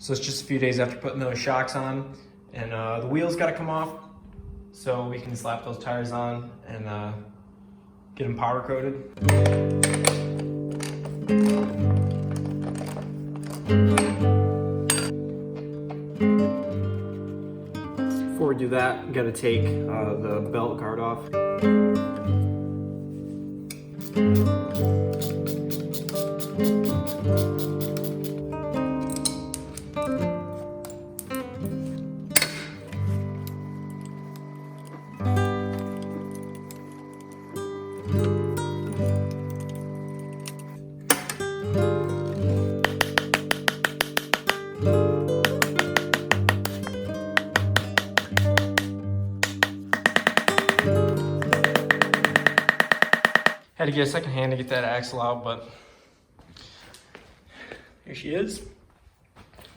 So it's just a few days after putting those shocks on, and the wheels got to come off so we can slap those tires on and get them powder coated. Before we do that, we got to take the belt guard off. Had to get a second hand to get that axle out, but here she is.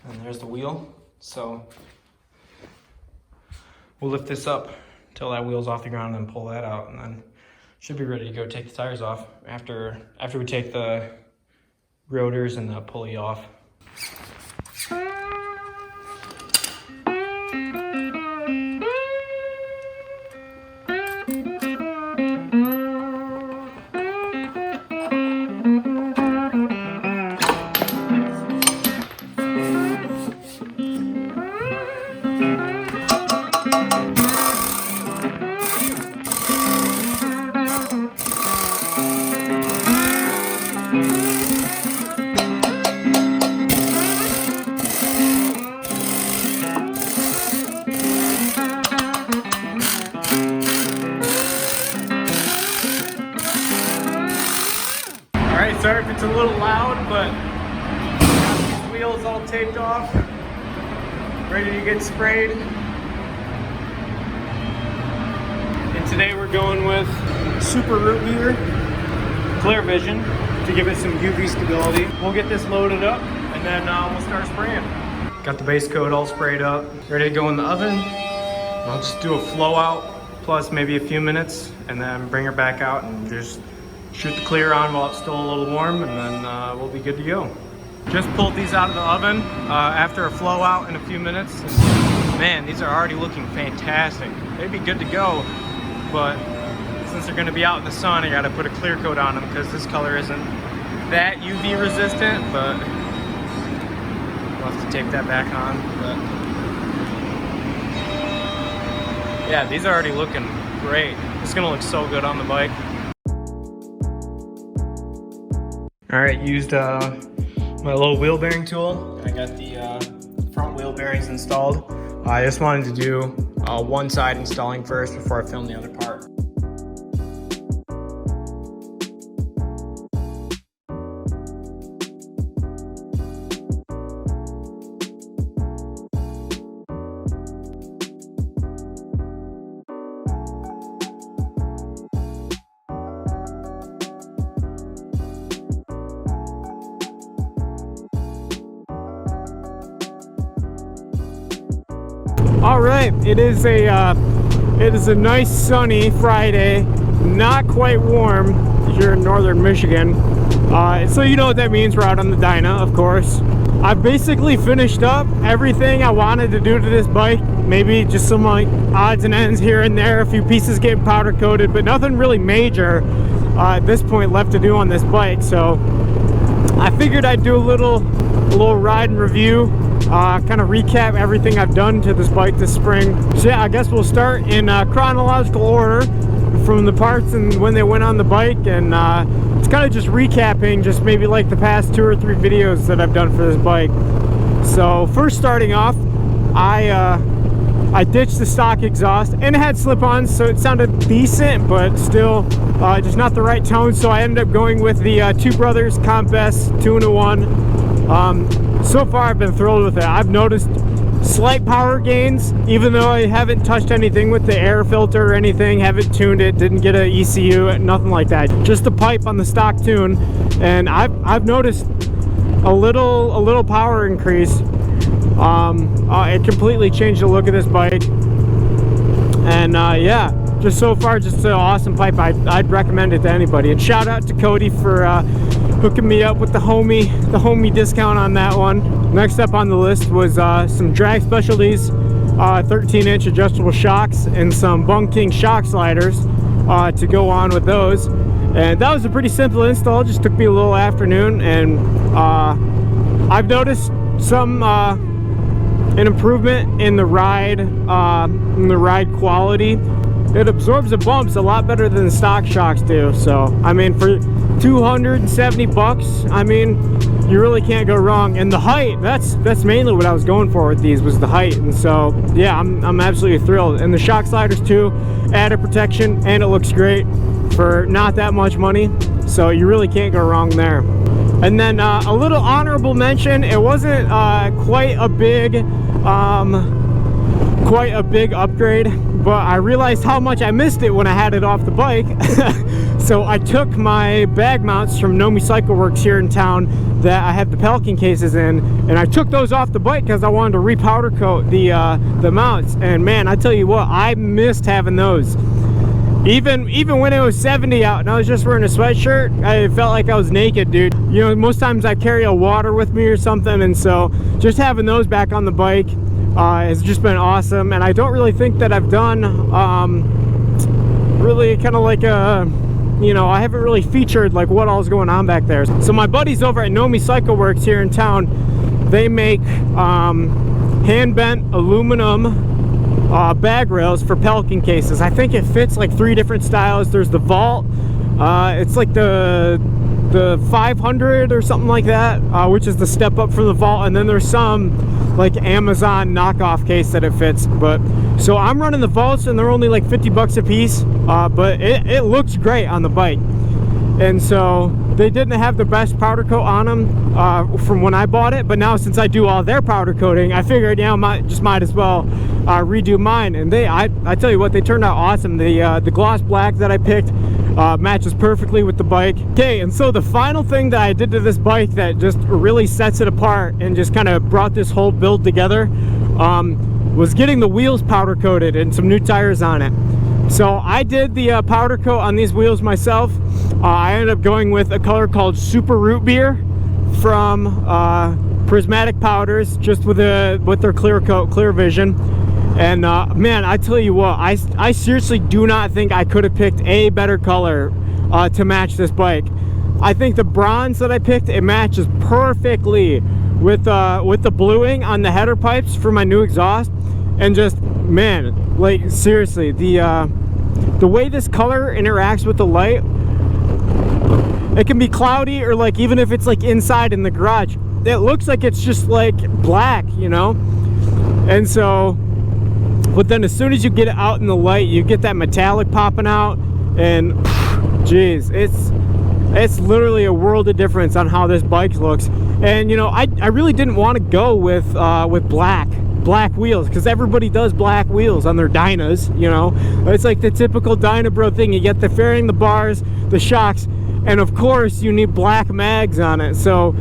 And there's the wheel. So we'll lift this up until that wheel's off the ground and then pull that out, and then should be ready to go take the tires off after we take the rotors and the pulley off. Sorry if it's a little loud, but got these wheels all taped off, ready to get sprayed. And today we're going with Super Root Beer Clear Vision to give it some UV stability. We'll get this loaded up and then we'll start spraying. Got the base coat all sprayed up, ready to go in the oven. I'll just do a flow out plus maybe a few minutes and then bring her back out and just shoot the clear on while it's still a little warm, and then we'll be good to go. Just pulled these out of the oven after a flow out in a few minutes. Man, these are already looking fantastic. They'd be good to go, but since they're gonna be out in the sun, I gotta put a clear coat on them because this color isn't that UV resistant, but we'll have to tape that back on. But yeah, these are already looking great. It's gonna look so good on the bike. All right, used my little wheel bearing tool. I got the front wheel bearings installed. I just wanted to do one side installing first before I film the other part. All right, it is a nice sunny Friday, not quite warm here in northern Michigan. So you know what that means, we're out on the Dyna, of course. I've basically finished up everything I wanted to do to this bike. Maybe just some like odds and ends here and there, a few pieces getting powder coated, but nothing really major at this point left to do on this bike. So I figured I'd do a little ride and review, kind of recap everything I've done to this bike this spring. So yeah, I guess we'll start in chronological order from the parts and when they went on the bike, and it's kind of just recapping just maybe like the past 2 or 3 videos that I've done for this bike. So first, starting off, I ditched the stock exhaust, and it had slip-ons, so it sounded decent, but still just not the right tone. So I ended up going with the Two Brothers Comp S 2-in-1. So far I've been thrilled with it. I've noticed slight power gains, even though I haven't touched anything with the air filter or anything, haven't tuned it, didn't get an ECU, nothing like that. Just the pipe on the stock tune, and I've noticed a little power increase. It completely changed the look of this bike, and yeah, just so far, just an awesome pipe. I'd recommend it to anybody. And shout out to Cody for hooking me up with the homie discount on that one. Next up on the list was some Drag Specialties 13-inch adjustable shocks and some Bung King shock sliders to go on with those. And that was a pretty simple install, just took me a little afternoon, and I've noticed some an improvement in the ride quality. It absorbs the bumps a lot better than the stock shocks do. So I mean, for 270 bucks, I mean, you really can't go wrong. And the height, that's mainly what I was going for with these, was the height. And so yeah, I'm absolutely thrilled. And the shock sliders too, added protection, and it looks great for not that much money, so you really can't go wrong there. And then a little honorable mention, it wasn't quite a big upgrade, but I realized how much I missed it when I had it off the bike. So I took my bag mounts from NomiCycles Works here in town that I have the Pelican cases in, and I took those off the bike because I wanted to re-powder coat the mounts. And man, I tell you what, I missed having those. Even when it was 70 out and I was just wearing a sweatshirt, I felt like I was naked, dude. You know, most times I carry a water with me or something, and so just having those back on the bike has just been awesome. And I don't really think that I've done really kind of like a, you know, I haven't really featured like what all's going on back there. So my buddies over at NomiCycles Works here in town, they make hand bent aluminum bag rails for Pelican cases. I think it fits like 3 different styles. There's the Vault, it's like the 500 or something like that, which is the step up from the Vault, and then there's some like Amazon knockoff case that it fits. But so I'm running the Vaults, and they're only like 50 bucks a piece, but it looks great on the bike. And so they didn't have the best powder coat on them from when I bought it, but now since I do all their powder coating, I figured, yeah, might as well redo mine. And I tell you what, they turned out awesome. The gloss black that I picked matches perfectly with the bike. Okay, and so the final thing that I did to this bike that just really sets it apart and just kind of brought this whole build together was getting the wheels powder coated and some new tires on it. So I did the powder coat on these wheels myself. I ended up going with a color called Super Root Beer from Prismatic Powders, just with their clear coat, Clear Vision. And man, I tell you what, I seriously do not think I could have picked a better color to match this bike. I think the bronze that I picked, it matches perfectly with the bluing on the header pipes for my new exhaust. And just, man, like seriously, the way this color interacts with the light, it can be cloudy, or like even if it's like inside in the garage, it looks like it's just like black, you know. And so, but then as soon as you get it out in the light, you get that metallic popping out, and geez, it's literally a world of difference on how this bike looks. And you know, I really didn't want to go with black wheels, because everybody does black wheels on their Dynas, you know. It's like the typical Dyna bro thing. You get the fairing, the bars, the shocks, and of course you need black mags on it. So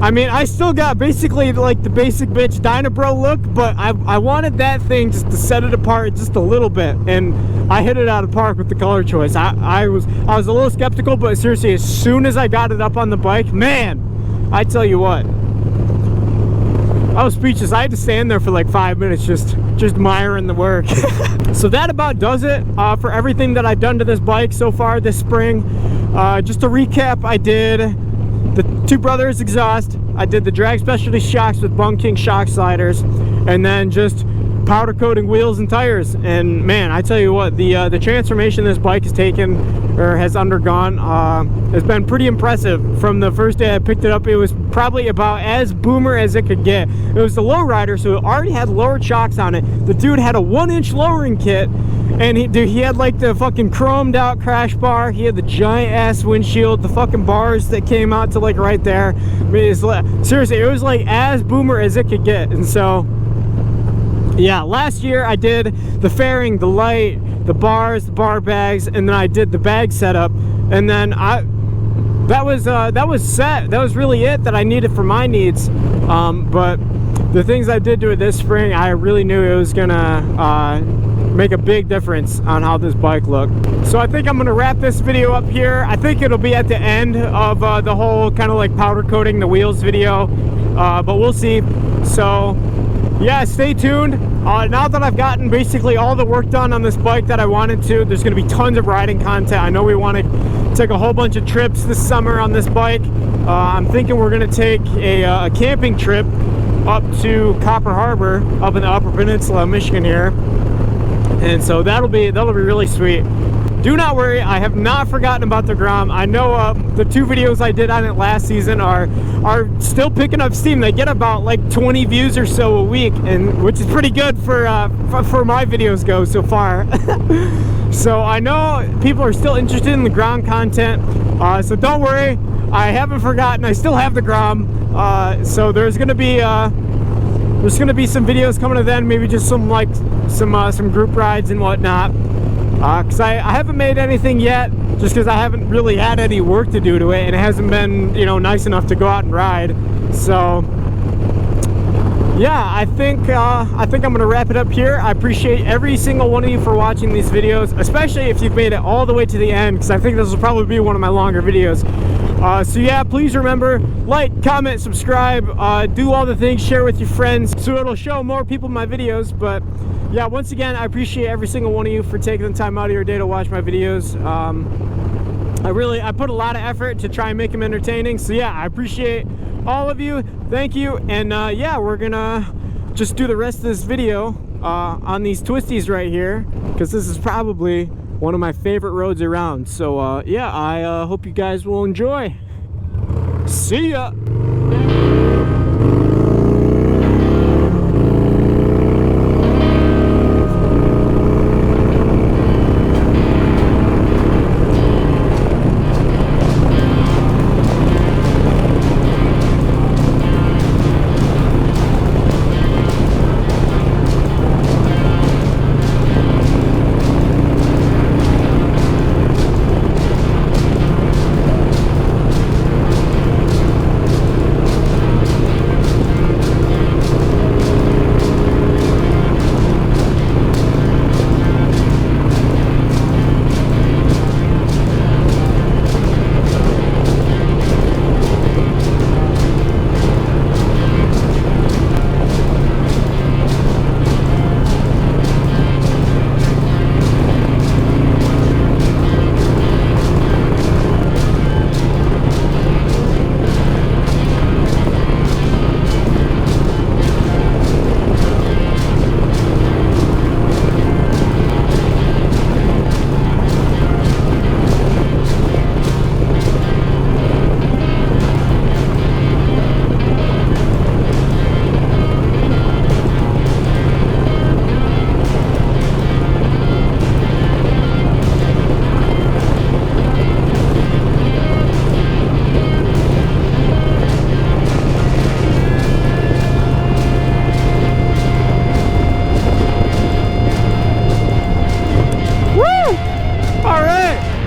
I mean, I still got basically like the basic bitch Dyna bro look, but I wanted that thing just to set it apart just a little bit, and I hit it out of the park with the color choice. I was a little skeptical, but seriously, as soon as I got it up on the bike, man, I tell you what, I was speechless. I had to stand there for like 5 minutes just admiring the work. So that about does it for everything that I've done to this bike so far this spring. Just to recap, I did the Two Brothers exhaust, I did the Drag Specialty shocks with Bung King shock sliders, and then just powder coating wheels and tires. And man, I tell you what, the transformation this bike has taken, or has undergone, has been pretty impressive. From the first day I picked it up, it was probably about as boomer as it could get. It was the lowrider, so it already had lowered shocks on it. The dude had a 1-inch lowering kit, and he had like the fucking chromed out crash bar, he had the giant ass windshield, the fucking bars that came out to like right there. I mean, seriously, it was like as boomer as it could get. And so yeah, last year I did the fairing, the light, the bars, the bar bags, and then I did the bag setup, and then that was set. That was really it that I needed for my needs. But the things I did to it this spring, I really knew it was gonna make a big difference on how this bike looks. So I think I'm gonna wrap this video up here. I think it'll be at the end of the whole kind of like powder coating the wheels video, but we'll see. So yeah, stay tuned. Now that I've gotten basically all the work done on this bike that I wanted to, there's going to be tons of riding content. I know we want to take a whole bunch of trips this summer on this bike. I'm thinking we're going to take a camping trip up to Copper Harbor up in the Upper Peninsula of Michigan here, and so that'll be really sweet. Do not worry, I have not forgotten about the Grom. I know the 2 videos I did on it last season are still picking up steam. They get about like 20 views or so a week, and which is pretty good for my videos go so far. So I know people are still interested in the Grom content, so don't worry, I haven't forgotten. I still have the Grom, so there's gonna be some videos coming to then, maybe just some group rides and whatnot. Because I haven't made anything yet, just because I haven't really had any work to do to it, and it hasn't been, you know, nice enough to go out and ride. So yeah, I think I'm gonna wrap it up here. I appreciate every single one of you for watching these videos, especially if you've made it all the way to the end, because I think this will probably be one of my longer videos. So yeah, please remember, like, comment, subscribe, do all the things, share with your friends, so it'll show more people my videos. But yeah, once again, I appreciate every single one of you for taking the time out of your day to watch my videos. I put a lot of effort to try and make them entertaining. So yeah, I appreciate all of you. Thank you. And yeah, we're gonna just do the rest of this video on these twisties right here, because this is probably one of my favorite roads around. So yeah, I hope you guys will enjoy. See ya.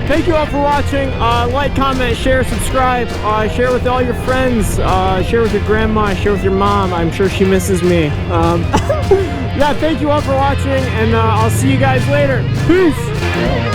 Thank you all for watching. Like, comment, share, subscribe, share with all your friends, share with your grandma, share with your mom. I'm sure she misses me. Yeah, thank you all for watching, and I'll see you guys later. Peace.